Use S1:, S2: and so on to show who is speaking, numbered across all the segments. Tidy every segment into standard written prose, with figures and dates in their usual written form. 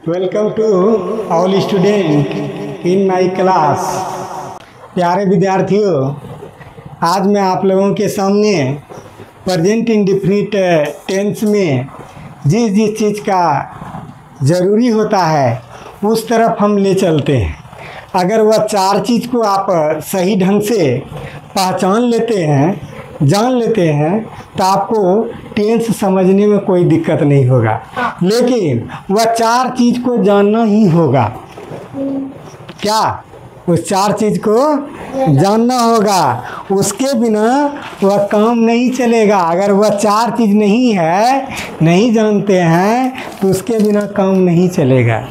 S1: Welcome to all student in my class. प्यारे विद्यार्थियों, आज मैं आप लोगों के सामने प्रेजेंट इंडेफिनिट टेंस में जिस जिस चीज़ का ज़रूरी होता है उस तरफ हम ले चलते हैं। अगर वह चार चीज़ को आप सही ढंग से पहचान लेते हैं, जान लेते हैं, तो आपको टेंस समझने में कोई दिक्कत नहीं होगा। लेकिन वह चार चीज़ को जानना ही होगा। क्या? उस चार चीज़ को जानना होगा, उसके बिना वह काम नहीं चलेगा। अगर वह चार चीज़ नहीं है, नहीं जानते हैं, तो उसके बिना काम नहीं चलेगा।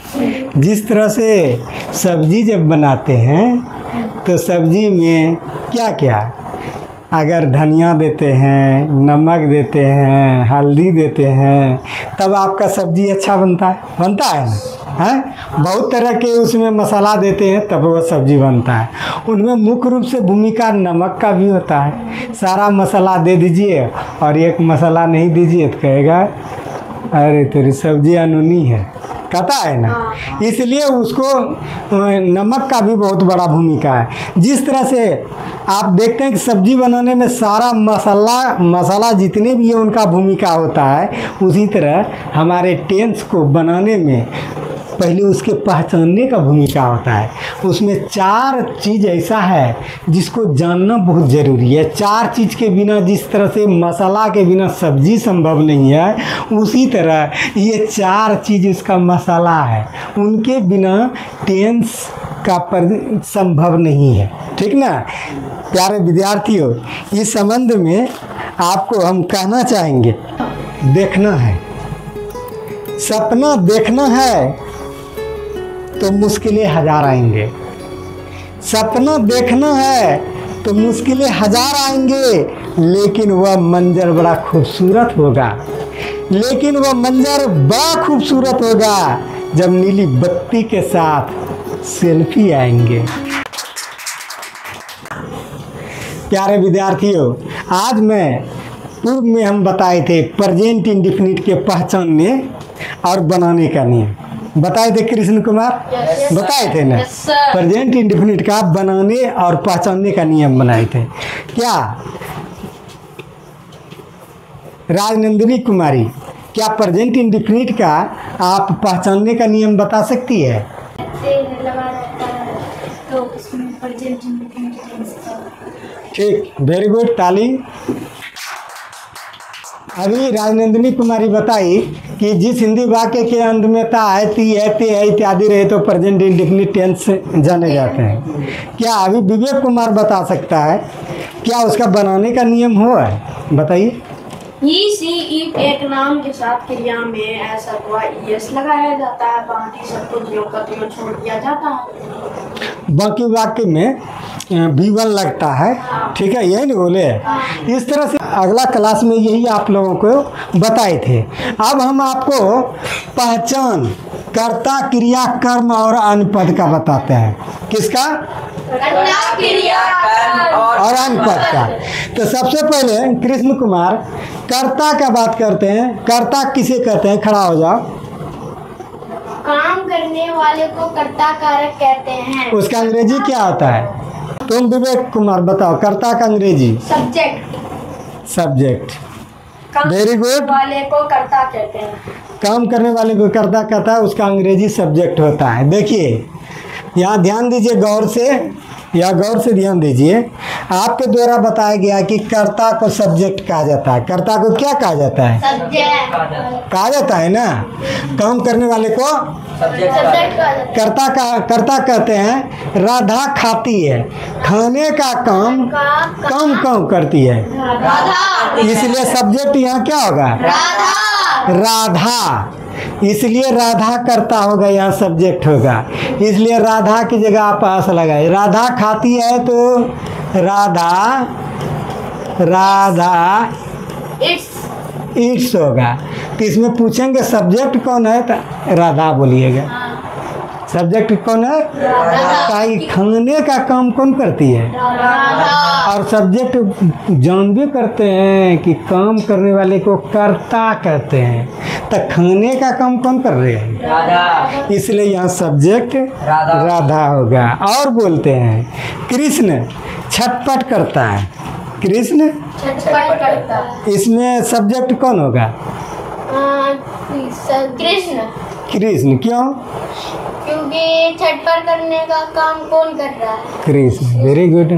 S1: जिस तरह से सब्जी जब बनाते हैं तो सब्जी में क्या क्या, अगर धनिया देते हैं, नमक देते हैं, हल्दी देते हैं, तब आपका सब्जी अच्छा बनता है ना? हैं? बहुत तरह के उसमें मसाला देते हैं तब वह सब्जी बनता है। उनमें मुख्य रूप से भूमिका नमक का भी होता है। सारा मसाला दे दीजिए और एक मसाला नहीं दीजिए तो कहेगा अरे तेरी सब्जी अनूनी है, कहता है ना। इसलिए उसको नमक का भी बहुत बड़ा भूमिका है। जिस तरह से आप देखते हैं कि सब्जी बनाने में सारा मसाला जितने भी है उनका भूमिका होता है, उसी तरह हमारे टेंस को बनाने में पहले उसके पहचानने का भूमिका होता है। उसमें चार चीज़ ऐसा है जिसको जानना बहुत ज़रूरी है। चार चीज़ के बिना, जिस तरह से मसाला के बिना सब्जी संभव नहीं है, उसी तरह ये चार चीज़ इसका मसाला है, उनके बिना टेंस का संभव नहीं है। ठीक ना प्यारे विद्यार्थियों, इस संबंध में आपको हम कहना चाहेंगे, देखना है, सपना देखना है तो मुश्किलें हजार आएंगे। सपना देखना है तो मुश्किलें हजार आएंगे, लेकिन वह मंजर बड़ा खूबसूरत होगा। लेकिन वह मंजर बड़ा खूबसूरत होगा जब नीली बत्ती के साथ सेल्फी आएंगे। प्यारे विद्यार्थियों, आज मैं पूर्व में हम बताए थे प्रेजेंट इंडेफिनिट के पहचानने और बनाने का नियम बताए थे। कृष्ण कुमार बताए थे ना? प्रेजेंट इंडेफिनिट का बनाने और पहचानने का नियम बनाए थे। क्या राजनंदिनी कुमारी, क्या प्रेजेंट इंडेफिनिट का आप पहचानने का नियम बता सकती है? ठीक, वेरी गुड, ताली। अभी राजनंदिनी कुमारी बताई कि जिस हिंदी वाक्य के अंत में ता है, ती है, ते है इत्यादि रहे तो प्रेजेंट इंडेफिनिट टेंस जाने जाते हैं। क्या अभी विवेक कुमार बता सकता है क्या उसका बनाने का नियम हो है? बताइए।
S2: ही, सी, इफ एक नाम के साथ क्रिया में ऐसा हुआ यस लगाया जाता है, बाकी सब कुछ जो कतियों छोड़ दिया जाता है।
S1: बाकी वाक्य में V1 लगता है। ठीक है, यही नहीं बोले? इस तरह से अगला क्लास में यही आप लोगों को बताए थे। अब हम आपको पहचान कर्ता, क्रिया, कर्म और अन्य पद का बताते हैं। किसका?
S2: कर्ता, क्रिया, कर्म
S1: और अन्य पद का। तो सबसे पहले कृष्ण कुमार कर्ता का बात करते हैं। कर्ता किसे कहते हैं? खड़ा हो जाओ।
S2: काम करने वाले को कर्ता कारक कहते हैं।
S1: उसका अंग्रेजी क्या होता है? तुम विवेक कुमार बताओ, कर्ता का अंग्रेजी? सब्जेक्ट। Very good.
S2: वाले को कर्ता कहते हैं।
S1: काम करने वाले को कर्ता कहता है, उसका अंग्रेजी सब्जेक्ट होता है। देखिए यहाँ ध्यान दीजिए गौर से, या गौर से ध्यान दीजिए। आपके द्वारा बताया गया कि कर्ता को सब्जेक्ट कहा जाता है। कर्ता को क्या कहा जाता है?
S2: सब्जेक्ट
S1: कहा जाता है ना। काम करने वाले को कर्ता कहते हैं। राधा खाती है, खाने का काम कम करती है, इसलिए सब्जेक्ट यहाँ क्या होगा? राधा। इसलिए राधा करता होगा, यहाँ सब्जेक्ट होगा। इसलिए राधा की जगह आप पास लगाए। राधा खाती है तो राधा इट्स होगा। तो इसमें पूछेंगे सब्जेक्ट कौन है, तो राधा बोलिएगा। सब्जेक्ट कौन है? ताकि खाने का काम कौन करती है? और सब्जेक्ट जान भी करते हैं कि काम करने वाले को कर्ता कहते हैं, तो खाने का काम कौन कर रहे हैं?
S3: राधा।
S1: इसलिए यहाँ सब्जेक्ट राधा होगा। और बोलते हैं कृष्ण छटपट करता है। कृष्ण
S2: छटपट करता है।
S1: इसमें सब्जेक्ट कौन होगा?
S2: कृष्ण।
S1: कृष्ण। क्यों?
S2: क्योंकि छटपट करने का काम कौन कर रहा है?
S1: कृष्ण। Very good.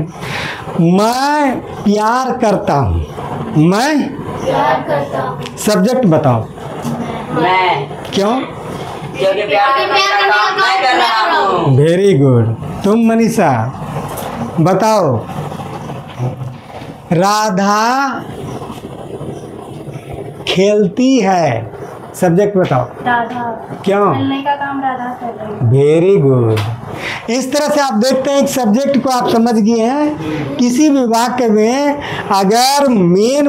S1: मैं प्यार करता हूँ। मैं
S2: प्यार करता हूँ।
S1: सब्जेक्ट बताओ।
S3: मैं।
S1: क्यों?
S3: क्योंकि प्यार करने का काम मैं कर रहा हूँ।
S1: Very good. तुम मनीषा बताओ। राधा खेलती है। सब्जेक्ट बताओ।
S2: राधा।
S1: क्यों?
S2: खेलने का काम राधा कर रही है।
S1: Very good. इस तरह से आप देखते हैं कि सब्जेक्ट को आप समझ गए हैं। किसी भी वाक्य में अगर मेन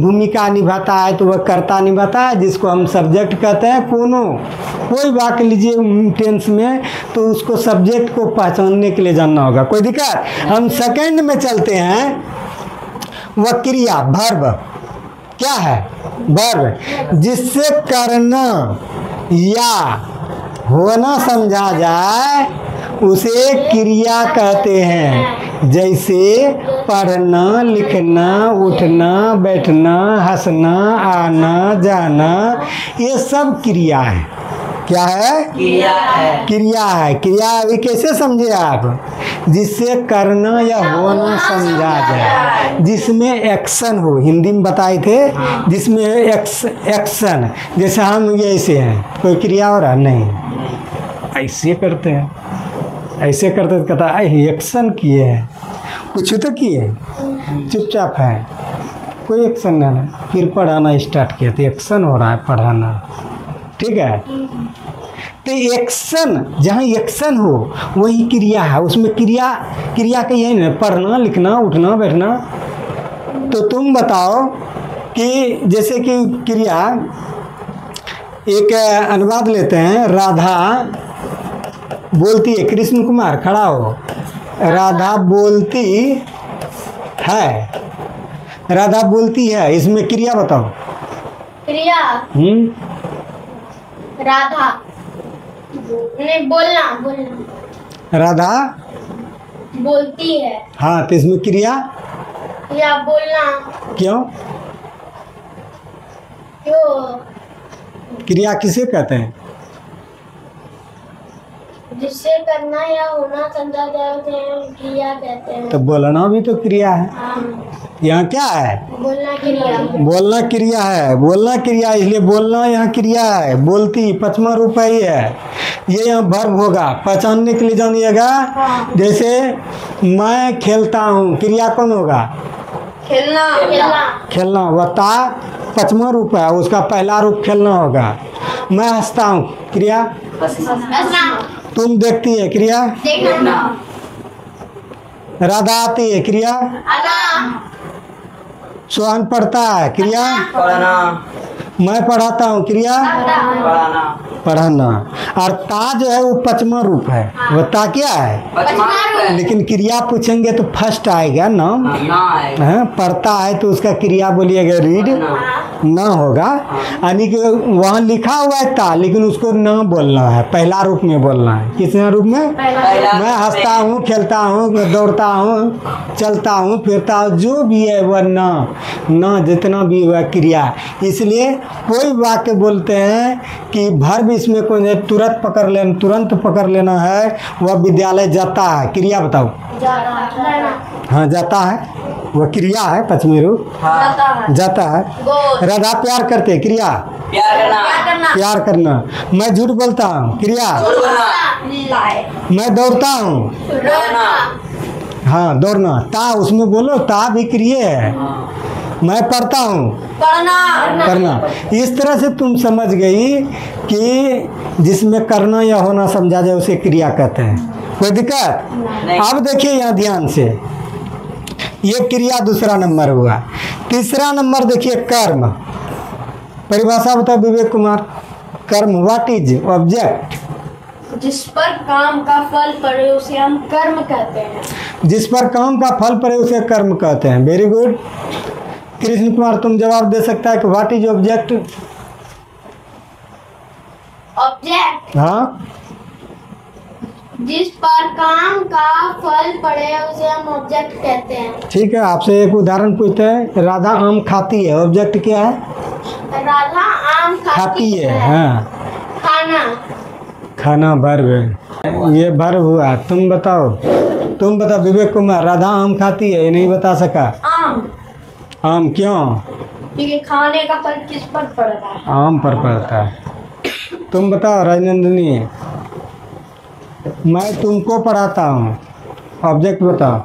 S1: भूमिका निभाता है तो वह कर्ता निभाता है, जिसको हम सब्जेक्ट कहते हैं। कोई वाक्य लीजिए टेंस में, तो उसको सब्जेक्ट को पहचानने के लिए जानना होगा। कोई दिक्कत? हम सेकंड में चलते हैं। वह क्रिया वर्ब क्या है? वर्ब जिससे करना या होना समझा जाए उसे क्रिया कहते हैं। जैसे पढ़ना, लिखना, उठना, बैठना, हंसना, आना, जाना, ये सब क्रिया है। क्या है?
S3: क्रिया है।
S1: क्रिया है। क्रिया अभी कैसे समझे आप? जिससे करना या होना समझा जाए, जिसमें एक्शन हो। हिंदी में बताए थे, जिसमें एक्शन। जैसे हम ये ऐसे हैं, कोई क्रिया हो रहा नहीं, ऐसे करते हैं, ऐसे करते तो कहता है एक्शन किए हैं, कुछ तो किए, चुपचाप है, कोई एक्शन नहीं। फिर पढ़ाना स्टार्ट किया तो एक्शन हो रहा है, पढ़ाना। ठीक है? तो एक्शन, जहाँ एक्शन हो वही क्रिया है। उसमें क्रिया का यही ना, पढ़ना, लिखना, उठना, बैठना। तो तुम बताओ कि जैसे कि क्रिया, एक अनुवाद लेते हैं। राधा बोलती है। कृष्ण कुमार खड़ा हो। राधा बोलती है। राधा बोलती है, इसमें क्रिया बताओ।
S2: क्रिया राधा नहीं, बोलना।
S1: राधा
S2: बोलती है।
S1: हाँ, तो इसमें क्रिया
S2: या बोलना।
S1: क्यों? क्रिया किसे कहते हैं?
S2: जिससे करना या होना समझा जाए उसे क्रिया कहते हैं।
S1: तो बोलना भी तो क्रिया है। यहाँ क्या है?
S2: बोलना क्रिया।
S1: बोलना क्रिया है। बोलना क्रिया, इसलिए बोलना यहाँ क्रिया है। बोलती पांचवा रूप है, ये यहाँ वर्ब होगा। पहचानने के लिए जानिएगा। जैसे मैं खेलता हूँ, क्रिया कौन होगा?
S2: खेलना।
S1: खेलना। वता पांचवा रूप है, उसका पहला रूप खेलना होगा। मैं हंसता हूँ, क्रिया।
S2: हंसना।
S1: तुम देखती है, क्रिया।
S2: देखना।
S1: राधा आती है, क्रिया।
S2: आना।
S1: सोहन पढ़ता है, क्रिया।
S3: पढ़ना।
S1: मैं पढ़ाता हूँ, क्रिया।
S3: पढ़ाना।
S1: पढ़ाना। और ता जो है वो पांचवा रूप है। वो ता क्या है?
S3: पचमा।
S1: लेकिन क्रिया पूछेंगे तो फर्स्ट आएगा नाम।
S3: ना है।
S1: हाँ, पढ़ता है तो उसका क्रिया बोलिएगा रीड, ना होगा। यानी कि वहाँ लिखा हुआ है ता, लेकिन उसको ना बोलना है, पहला रूप में बोलना है। किसना रूप में? मैं हंसता हूँ, खेलता हूँ, दौड़ता हूँ, चलता हूँ, फिरता हूँ, जो भी है वह ना जितना भी हुआ क्रिया। इसलिए कोई वाक्य बोलते हैं कि वर्ब इसमें कोई नहीं, तुरंत पकड़ लेना है। वह विद्यालय जाता है, क्रिया बताओ। हाँ, जाता है, वह क्रिया है, पश्चिमी रूप। जाता है। राधा प्यार करते, क्रिया। प्यार करना। मैं झूठ बोलता हूँ, क्रिया। मैं दौड़ता हूँ, हाँ दौड़ना। ता उसमें बोलो, ता भी क्रिया है। मैं पढ़ता हूँ, करना। इस तरह से तुम समझ गई कि जिसमें करना या होना समझा जाए उसे क्रिया कहते हैं। कोई दिक्कत? अब देखिए यहाँ ध्यान से, ये क्रिया दूसरा नंबर हुआ। तीसरा नंबर देखिए कर्म। परिभाषा बताओ विवेक कुमार। कर्म, व्हाट इज ऑब्जेक्ट?
S2: जिस पर काम का फल पड़े उसे हम कर्म कहते हैं।
S1: जिस पर काम का फल पड़े उसे कर्म कहते हैं। Very good. कृष्ण कुमार तुम जवाब दे सकता है कि व्हाट इज ऑब्जेक्ट?
S2: ऑब्जेक्ट
S1: हाँ,
S2: जिस पर काम का फल पड़े उसे हम ऑब्जेक्ट कहते हैं।
S1: ठीक है। आपसे एक उदाहरण पूछते हैं, राधा आम खाती है, ऑब्जेक्ट क्या है?
S2: राधा आम
S1: खाती है। हाँ,
S2: खाना।
S1: खाना वर्ब है, ये वर्ब हुआ। तुम बताओ विवेक कुमार, राधा आम खाती है, ये नहीं बता सका।
S2: आम।
S1: आम क्यों?
S2: क्योंकि खाने का फल किस पर पड़ता है?
S1: आम पर पड़ता है। तुम बताओ राजनंदिनी, मैं तुमको पढ़ाता हूँ, ऑब्जेक्ट बताओ।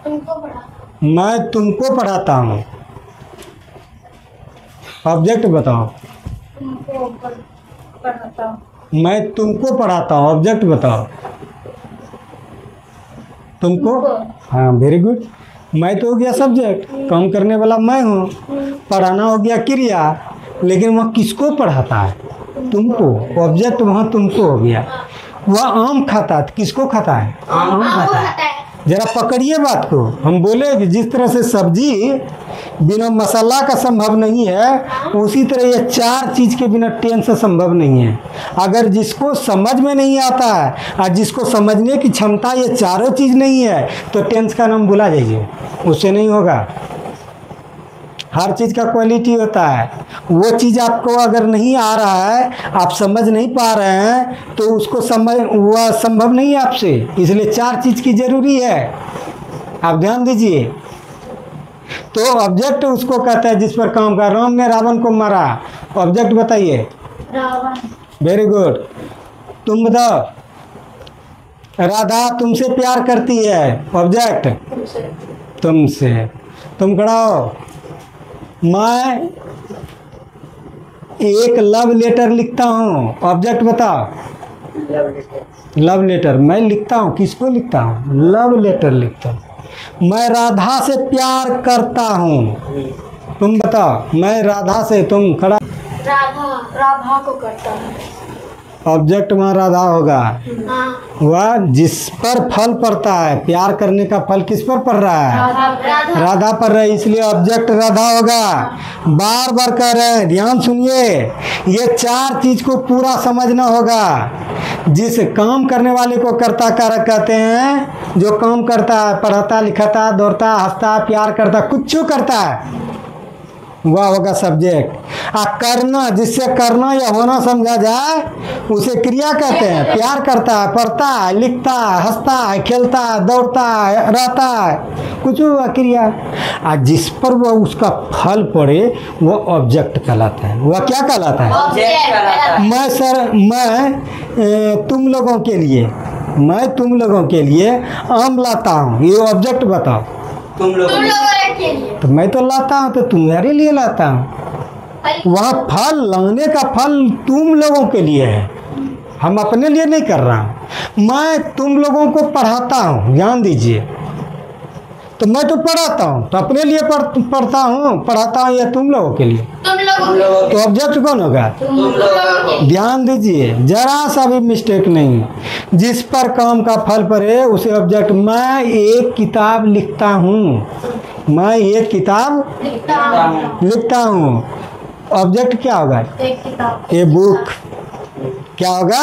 S2: तुमको पढ़ा।
S1: मैं तुमको पढ़ाता हूँ, ऑब्जेक्ट बताओ।
S2: तुमको पढ़ाता हूँ।
S1: मैं तुमको पढ़ाता हूँ, ऑब्जेक्ट बताओ। तुमको। हाँ, वेरी गुड। मैं तो हो गया सब्जेक्ट, काम करने वाला मैं हूँ। पढ़ाना हो गया क्रिया, लेकिन वह किसको पढ़ाता है? तुमको। ऑब्जेक्ट वहाँ तुमको हो गया। वह आम खाता है, किसको खाता है? आम खाता है। जरा पकड़िए बात को। हम बोले कि जिस तरह से सब्जी बिना मसाला का संभव नहीं है, उसी तरह ये चार चीज़ के बिना टेंस संभव नहीं है। अगर जिसको समझ में नहीं आता है और जिसको समझने की क्षमता ये चारों चीज़ नहीं है, तो टेंस का नाम भुला जाइए, उससे नहीं होगा। हर चीज़ का क्वालिटी होता है। वो चीज़ आपको अगर नहीं आ रहा है, आप समझ नहीं पा रहे हैं, तो उसको समझ वह संभव नहीं है आपसे। इसलिए चार चीज़ की ज़रूरी है, आप ध्यान दीजिए। तो ऑब्जेक्ट उसको कहता है जिस पर काम कर। राम ने रावण को मारा, ऑब्जेक्ट बताइए।
S2: रावण।
S1: Very good. तुम बताओ, राधा तुमसे प्यार करती है, ऑब्जेक्ट। तुमसे। तुम खड़ा हो। मैं एक लव लेटर लिखता हूँ, ऑब्जेक्ट बताओ। लव लेटर मैं लिखता हूँ, किसको लिखता हूँ? लव लेटर लिखता हूँ। मैं राधा से प्यार करता हूँ, तुम बताओ। मैं राधा से, तुम खड़ा।
S2: राधा को करता है।
S1: ऑब्जेक्ट वहाँ राधा होगा।
S2: हाँ।
S1: वह जिस पर फल पड़ता है, प्यार करने का फल किस पर पड़ रहा है? राधा पर रहा है, इसलिए ऑब्जेक्ट राधा होगा। बार बार कह रहे हैं, ध्यान सुनिए, ये चार चीज को पूरा समझना होगा। जिस काम करने वाले को कर्ता कारक कहते हैं, जो काम करता है, पढ़ता लिखता दौड़ता हंसता प्यार करता कुछ करता है, वह होगा सब्जेक्ट। आ करना, जिससे करना या होना समझा जाए, उसे क्रिया कहते हैं। प्यार करता है, पढ़ता है, लिखता है, हंसता है, खेलता है, दौड़ता है, रहता है, कुछ हुआ क्रिया। आ जिस पर वह उसका फल पड़े, वह ऑब्जेक्ट कहलाता है। वह क्या कहलाता है?
S3: ऑब्जेक्ट कहलाता है।
S1: मैं तुम लोगों के लिए, मैं तुम लोगों के लिए आम लाता हूँ, ये ऑब्जेक्ट बताओ।
S3: तुम लोग
S2: के लिए।
S1: तो मैं तो लाता हूँ, तो तुम्हारे लिए लाता हूँ। वहाँ फल लाने का फल तुम लोगों के लिए है, हम अपने लिए नहीं कर रहा हूँ। मैं तुम लोगों को पढ़ाता हूँ, ध्यान दीजिए। तो मैं तो पढ़ाता हूँ, तो अपने लिए पढ़ता हूँ, पढ़ाता हूँ, या तुम लोगों के लिए?
S3: तुम लोगों
S1: तो ऑब्जेक्ट कौन होगा?
S3: तुम लोगों को।
S1: ध्यान दीजिए, जरा सा भी मिस्टेक नहीं। जिस पर काम का फल पड़े उसे ऑब्जेक्ट। मैं एक किताब लिखता हूँ, मैं एक किताब लिखता हूँ, ऑब्जेक्ट क्या होगा?
S2: एक किताब।
S1: A book. क्या होगा?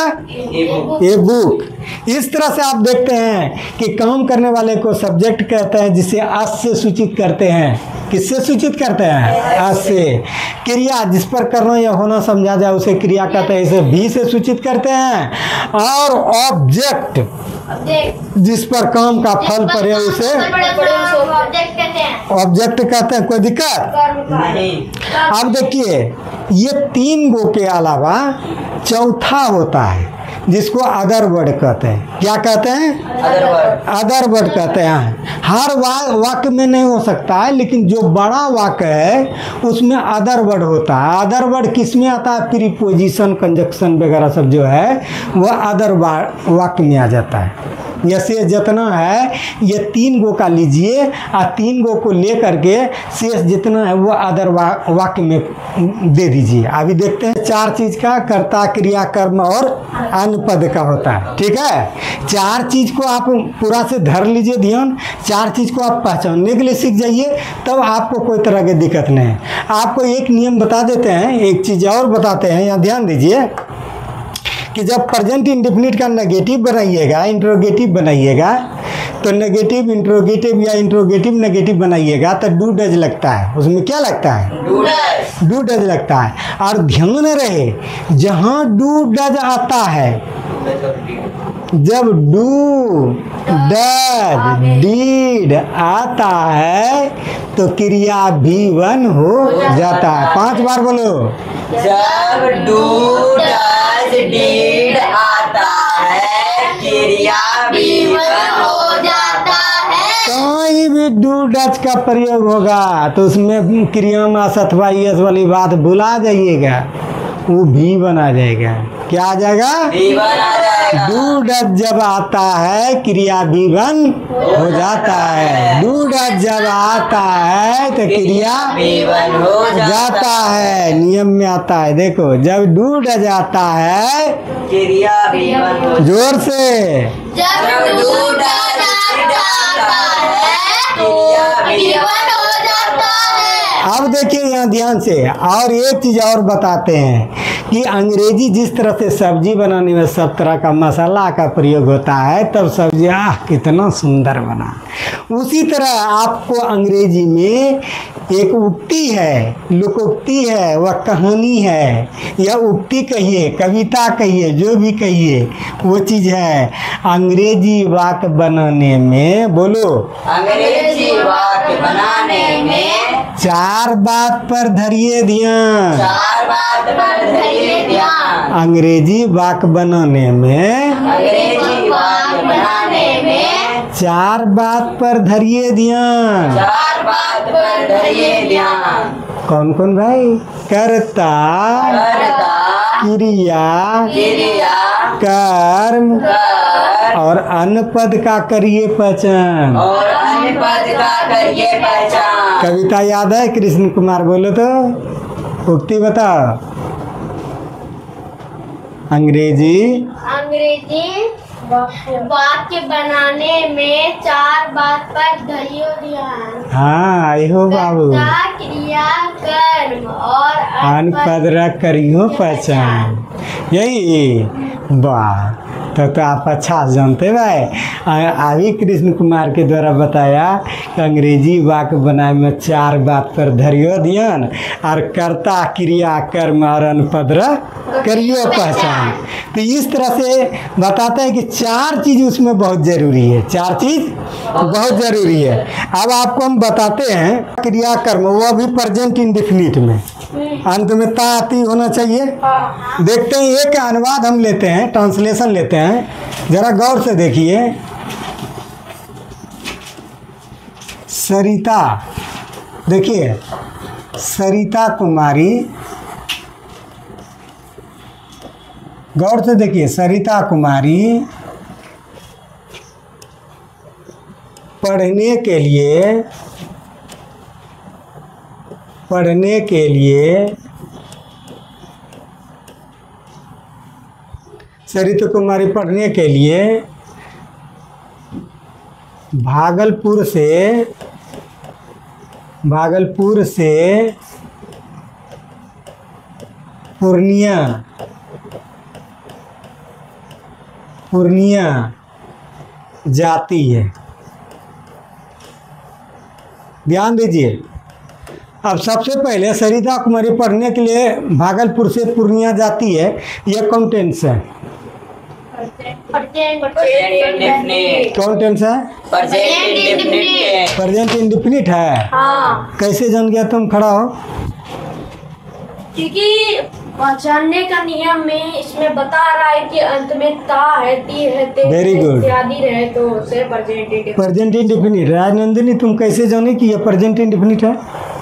S1: A book. इस तरह से आप देखते हैं कि काम करने वाले को सब्जेक्ट कहते हैं, जिसे अस से सूचित करते हैं। किससे सूचित करते हैं? अस से। क्रिया, जिस पर करना या होना समझा जाए, उसे क्रिया कहते हैं, इसे भी से सूचित करते हैं। और ऑब्जेक्ट, जिस पर काम का फल पड़े उसे
S2: ऑब्जेक्ट कहते हैं।
S1: ऑब्जेक्ट कहते हैं। कोई दिक्कत
S3: नहीं।
S1: अब देखिए, ये तीन गो के अलावा चौथा होता है, जिसको अदर वर्ड कहते हैं। क्या कहते हैं? अदर वर्ड कहते हैं। हर वाक्य में नहीं हो सकता है, लेकिन जो बड़ा वाक्य है उसमें अदर वर्ड होता है। अदर वर्ड किस में आता है? प्रीपोजिशन, कंजक्शन वगैरह सब जो है वह अदर वाक्य में आ जाता है। या शेष जितना है ये 3 गो का लीजिए और 3 गो को ले करके शेष जितना है वो अदर वाक्य में दे दीजिए। अभी देखते हैं 4 चीज़ का कर्ता, क्रिया, कर्म और अन्य पद का होता है। ठीक है, 4 चीज़ को आप पूरा से धर लीजिए ध्यान, 4 चीज़ को आप पहचानने के लिए सीख जाइए, तब आपको कोई तरह की दिक्कत नहीं है। आपको एक नियम बता देते हैं, एक चीज़ और बताते हैं, यहाँ ध्यान दीजिए कि जब प्रेजेंट इंडेफिनिट का नेगेटिव बनाइएगा, इंट्रोगेटिव बनाइएगा, तो नेगेटिव इंट्रोगेटिव या इंट्रोगेटिव नेगेटिव बनाइएगा तो डू डज लगता है। उसमें क्या लगता है? डू डज लगता है। और ध्यान रहे जहाँ डू डज आता है, जब डू डज डीड आता है तो क्रिया V1 हो जाता है। 5 बार बोलो।
S3: जब डू डज डीड आता है क्रिया V1 हो जाता है।
S1: कहीं भी डू डज का प्रयोग होगा तो उसमें क्रिया मास अथवा यस वाली बात भुला जाइएगा, वो V1 आ जाएगा। क्या आ जाएगा?
S3: V1 आ जाएगा।
S1: डू डज जब आता है क्रिया V1 हो जाता है। डू डज जब आता है तो क्रिया
S3: V1 हो
S1: जाता है। नियम में आता है, देखो जब डू डज आता है,
S3: क्रिया V1 हो
S1: जोर से,
S3: जब डू डज आता है क्रिया V1 हो जाता है।
S1: अब देखिए यहाँ ध्यान से, और एक चीज़ और बताते हैं कि अंग्रेजी जिस तरह से सब्जी बनाने में सब तरह का मसाला का प्रयोग होता है, तब सब्जी कितना सुंदर बना, उसी तरह आपको अंग्रेजी में एक उक्ति है, लोकोक्ति है, वह कहानी है, या उक्ति कहिए, कविता कहिए, जो भी कहिए, वो चीज़ है अंग्रेजी वाक्य बनाने में। बोलो,
S3: अंग्रेजी वाक्य बनाने में
S1: 4 बात पर धरिए ध्यान।
S3: 4 बात पर धरिए ध्यान।
S1: अंग्रेजी वाक्य बनाने में,
S3: अंग्रेजी वाक्य बनाने में
S1: 4 बात पर धरिए ध्यान।
S3: 4 बात पर धरिए ध्यान।
S1: कौन कौन भाई? कर्ता,
S3: कर्ता,
S1: क्रिया,
S3: क्रिया,
S1: कर्म
S3: कर
S1: और अन्य पद का करिए पहचान।
S3: और अन्य पद का करिए पहचान।
S1: कविता याद है? कृष्ण कुमार बोलो तो, उक्ति बताओ। अंग्रेजी
S2: वाक्य बनाने में 4 बात पर धरियो ध्यान।
S1: हाँ, आई हो बाबू।
S2: कर्ता, क्रिया, कर्म और
S1: अन्य पद रख करियो पहचान। यही वाह, तो आप अच्छा जानते भाई। अभी कृष्ण कुमार के द्वारा बताया कि अंग्रेजी वाक्य बनाए में 4 बात पर धरियो ध्यान, और कर्ता, क्रिया, कर्म और अन्य पद रख करियो पहचान। तो इस तरह से बताता है कि 4 चीज़ उसमें बहुत ज़रूरी है, 4 चीज़ बहुत ज़रूरी है। अब आपको हम बताते हैं क्रिया कर्म, वो भी प्रेजेंट इंडेफिनिट में अंत में ता आती होना चाहिए। देखते हैं, एक अनुवाद हम लेते हैं, ट्रांसलेशन लेते हैं, जरा गौर से देखिए। सरिता, देखिए सरिता कुमारी, गौर से देखिए, सरिता कुमारी पढ़ने के लिए सरिता कुमारी पढ़ने के लिए भागलपुर से पूर्णिया जाती है। ध्यान दीजिए, अब सबसे पहले सरिता कुमारी पढ़ने के लिए भागलपुर से पूर्णिया जाती है, यह कौन टेंस है? कौन टेंस है? प्रेजेंट इंडेफिनिट है।
S2: हाँ,
S1: कैसे जान गया तुम? खड़ा हो।
S2: क्योंकि पहचानने का नियम में इसमें बता रहा है कि अंत में ता है, ती है, ते
S1: Very good.
S2: इत्यादि रहे तो उसे present indefinite.
S1: Present indefinite. Rajnandini, तुम कैसे जाने कि यह प्रेजेंट इंडेफिनिट है?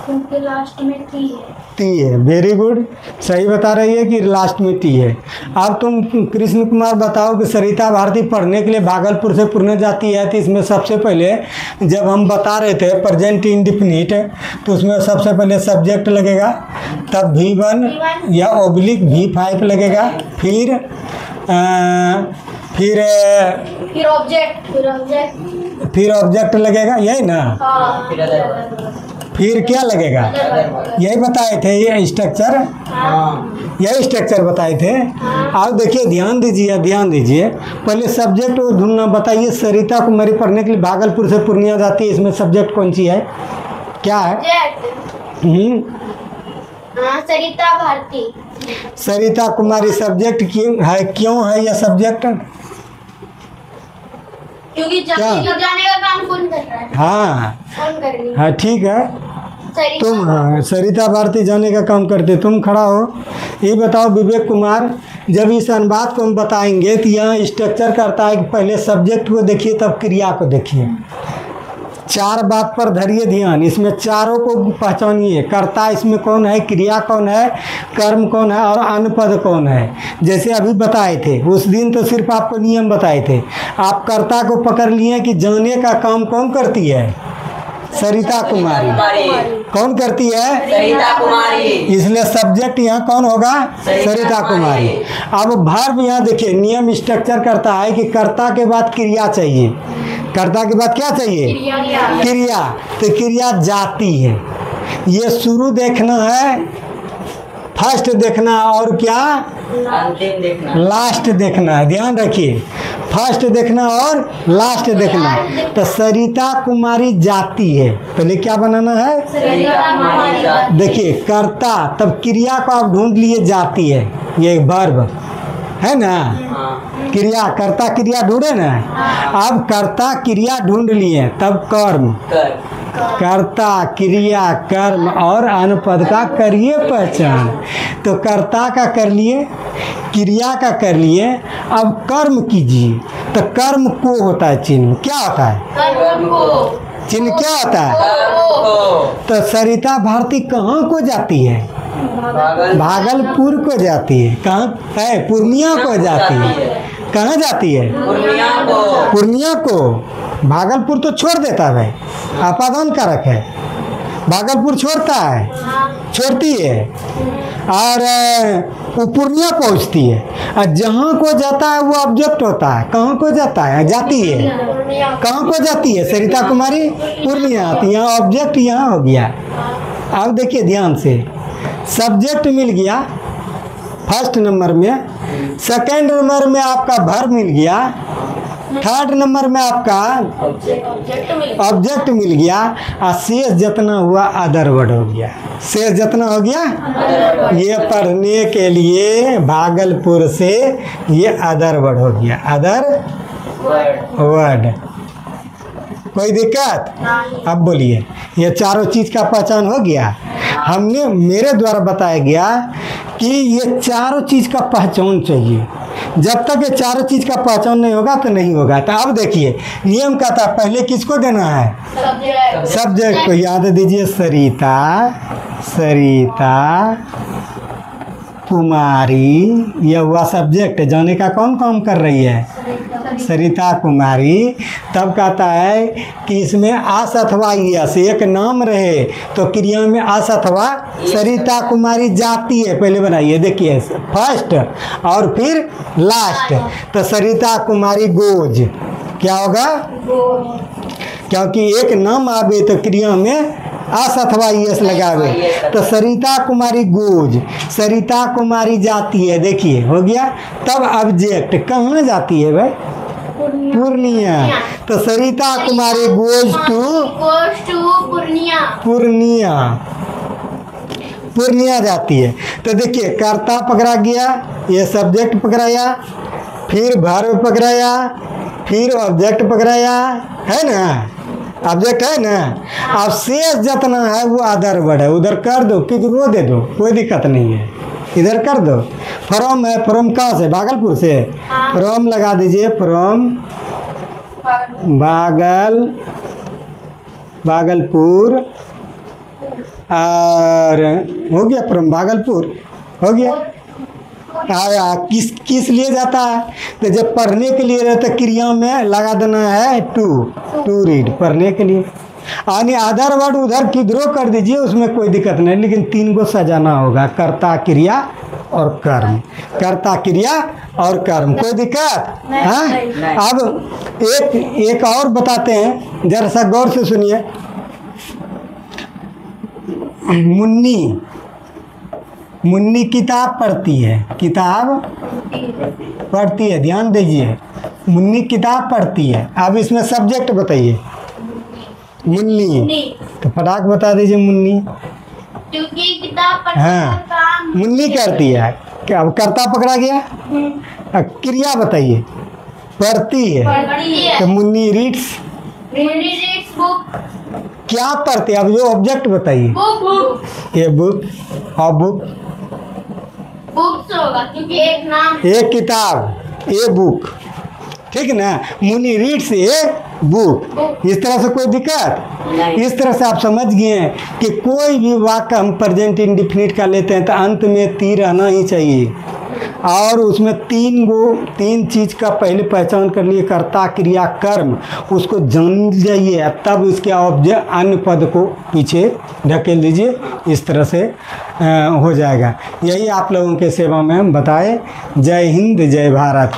S2: क्योंकि लास्ट में टी है।
S1: टी है, वेरी गुड, सही बता रही है कि लास्ट में टी है। अब तुम कृष्ण कुमार बताओ कि सरिता भारती पढ़ने के लिए भागलपुर से पुणे जाती है, तो इसमें सबसे पहले जब हम बता रहे थे प्रेजेंट इंडेफिनिट, तो उसमें सबसे पहले सब्जेक्ट लगेगा, तब V1 या ऑब्लिक V5 लगेगा, फिर ऑब्जेक्ट लगेगा, यही ना?
S2: हाँ।
S1: फिर क्या लगेगा? यही बताए थे, ये स्ट्रक्चर, यही स्ट्रक्चर बताए थे। अब देखिए, ध्यान दीजिए, पहले सब्जेक्ट ढूंढना बताइए। सरिता कुमारी पढ़ने के लिए भागलपुर से पूर्णिया जाती है, इसमें सब्जेक्ट कौन सी है, क्या है?
S2: सरिता भारती।
S1: सरिता कुमारी सब्जेक्ट क्यों है यह सब्जेक्ट?
S2: क्योंकि जाने का काम कौन कर रहा है?
S1: हाँ,
S2: कौन कर रही है?
S1: हाँ ठीक है, तुम सरिता भारती जाने का काम करते, तुम खड़ा हो। ये बताओ विवेक कुमार, जब इस अनुवाद को हम बताएंगे तो यहाँ स्ट्रक्चर करता है कि पहले सब्जेक्ट को देखिए तब क्रिया को देखिए। 4 बात पर धरिए ध्यान, इसमें चारों को पहचानिए। कर्ता इसमें कौन है, क्रिया कौन है, कर्म कौन है और अनुपद कौन है। जैसे अभी बताए थे, उस दिन तो सिर्फ आपको नियम बताए थे। आप कर्ता को पकड़ लिए कि जाने का काम कौन करती है? सरिता कुमारी। कौन करती है?
S3: सरिता कुमारी।
S1: इसलिए सब्जेक्ट यहाँ कौन होगा? सरिता कुमारी। अब वर्ब यहाँ देखिए, नियम स्ट्रक्चर करता है कि कर्ता के बाद क्रिया चाहिए। कर्ता के बाद क्या चाहिए? क्रिया। तो क्रिया जाती है, ये शुरू देखना है, फर्स्ट देखना है, और क्या
S3: अंतिम देखना,
S1: लास्ट देखना है। ध्यान रखिए, फर्स्ट देखना और लास्ट देखना। तो सरिता कुमारी जाती है, पहले क्या बनाना है?
S3: सरिता कुमारी।
S1: देखिए, कर्ता, तब क्रिया को आप ढूंढ लिए, जाती है, ये वर्ब है ना। क्रिया, कर्ता क्रिया ढूंढे ना। अब कर्ता क्रिया ढूंढ लिए, तब कर्म, कर्ता क्रिया कर्म और अनुपद का करिए पहचान। तो कर्ता का कर लिए, क्रिया का कर लिए, अब कर्म कीजिए। तो कर्म को होता है चिन्ह, क्या होता है? चिन्ह क्या होता है? तो सरिता भारती कहाँ को जाती है? भागलपुर को जाती है। कहाँ है? पूर्णिया को जाती है। कहाँ जाती है? पूर्णिया को। भागलपुर तो छोड़ देता है, आपादान कारक है, भागलपुर छोड़ता है, छोड़ती है, और वो पूर्णिया पहुँचती है। और जहाँ को जाता है वो ऑब्जेक्ट होता है। कहाँ को जाता है? जाती है। कहाँ को जाती है? सरिता कुमारी पूर्णिया। तो यहाँ ऑब्जेक्ट यहाँ हो गया। अब देखिए ध्यान से, सब्जेक्ट मिल गया फर्स्ट नंबर में, सेकेंड नंबर में आपका वर्ब मिल गया, थर्ड नंबर में आपका ऑब्जेक्ट मिल गया, और शेष जितना हुआ अदर वर्ड हो गया। शेष जितना हो गया, ये पढ़ने के लिए भागलपुर से ये अदर वर्ड हो गया, अदर वर्ड। कोई दिक्कत? अब बोलिए, ये चारों चीज़ का पहचान हो गया। हमने, मेरे द्वारा बताया गया कि ये चारों चीज़ का पहचान चाहिए। जब तक ये चारों चीज़ का पहचान नहीं होगा तो नहीं होगा। तो अब देखिए, नियम का था, पहले किसको देना है? सब्जेक्ट को। याद दीजिए, सरिता, सरिता कुमारी, यह हुआ सब्जेक्ट। जाने का कौन काम कर रही है? सरिता कुमारी। तब कहता है कि इसमें आस अथवा यस एक नाम रहे तो क्रिया में आस अथवा सरिता कुमारी जाती है। पहले बनाइए, देखिए फर्स्ट और फिर लास्ट। तो सरिता कुमारी गोज, क्या होगा? क्योंकि एक नाम आवे तो क्रिया में आस अथवा यस लगावे। तो सरिता कुमारी गोज, सरिता कुमारी जाती है, देखिए हो गया। तब ऑब्जेक्ट कहाँ जाती है भाई? पूर्णिया। तो सरिता कुमारी गोज टू पूर्णिया, पूर्णिया जाती है। तो देखिए, कर्ता पकड़ा गया, ये सब्जेक्ट पकड़ाया, फिर वर्ब पकड़ाया, फिर ऑब्जेक्ट पकड़ाया, है ना? ऑब्जेक्ट है ना। अब शेष जितना है वो अदर वर्ड है, उधर कर दो, किधर दे दो, कोई दिक्कत नहीं है, इधर कर दो। फ्रॉम है, फ्रॉम कहाँ से? भागलपुर से। फ्रॉम लगा दीजिए, फ्रॉम भागलपुर और हो गया फ्रॉम भागलपुर, हो गया। किस लिए जाता है? तो जब पढ़ने के लिए रहता क्रिया में लगा देना है टू रीड, पढ़ने के लिए। यानी अदर वर्ड उधर किधरो कर दीजिए, उसमें कोई दिक्कत नहीं, लेकिन 3 को सजाना होगा, कर्ता क्रिया और कर्म, कर्ता क्रिया और कर्म। कोई दिक्कत? हाँ। अब एक और बताते हैं, जरा सा गौर से सुनिए। मुन्नी किताब पढ़ती है, किताब पढ़ती है, ध्यान दीजिए, मुन्नी किताब पढ़ती है। अब इसमें सब्जेक्ट बताइए, मुन्नी, तो फटाक बता दीजिए मुन्नी,
S2: क्योंकि किताब पढ़ने
S1: हाँ,
S2: का काम
S1: मुन्नी करती है। क्या अब कर्ता पकड़ा गया? अब क्रिया बताइए, पढ़ती है,
S2: पढ़ती है।
S1: तो Munni reads,
S2: Munni reads book,
S1: क्या पढ़ते हैं? अब जो ऑब्जेक्ट बताइए,
S2: बुक,
S1: ये बुक और बुक,
S2: बुक्स होगा क्योंकि एक नाम,
S1: एक किताब, ए बुक, ठीक ना। Munni reads a book. इस तरह से कोई दिक्कत
S3: नहीं।
S1: इस तरह से आप समझ गए हैं कि कोई भी वाक्य हम प्रेजेंट इंडिफिनिट का लेते हैं तो अंत में ती रहना ही चाहिए, और उसमें 3 चीज़ का पहले पहचान कर लिए, कर्ता क्रिया कर्म, उसको जान जाइए, तब उसके ऑब्जेक्ट अन्य पद को पीछे ढकेल दीजिए। इस तरह से हो जाएगा। यही आप लोगों के सेवा में हम बताए। जय हिंद, जय भारत।